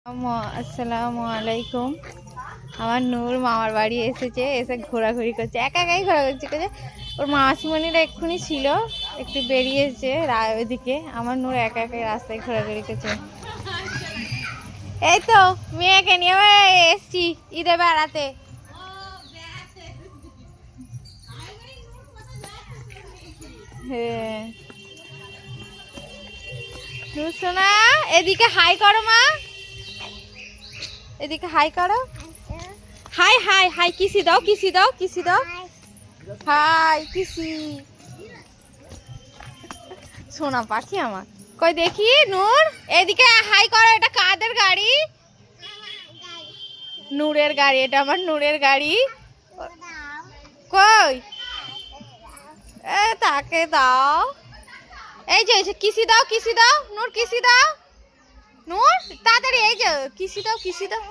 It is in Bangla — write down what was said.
আসসালামু আলাইকুম। আমার নূর মামার বাড়ি এসেছে, এসে ঘোরাঘুরি করছে, একা একাই ঘোরাঘুরি করছে। ওর মাসিমণিরা এক্ষুনি ছিল, একটু বেরিয়েছে ওইদিকে। আমার নূর একা একাই রাস্তায় ঘোরাঘুরি করছে। এই তো মেয়েকে নিয়ে এসছি ঈদে বেড়াতে। হ্যাঁ নূর সোনা, এদিকে হাই করো মা, এদিকে হাই করো। হাই হাই হাই, কিসি দাও, কিসি দাও, কিসি দাও। হাই কিসি। সোনা পাখি আমার, কই দেখি নূর, এদিকে হাই করো। এটা কাদের গাড়ি? নূরের গাড়ি, এটা আমার নূরের গাড়ি। কই তাকে দাও। এই যে কিসি দাও, কিসি দাও নূর, কিসি দাও নূর, তাড়াতাড়ি। এই যে কিসি দাও, কিসি দাও।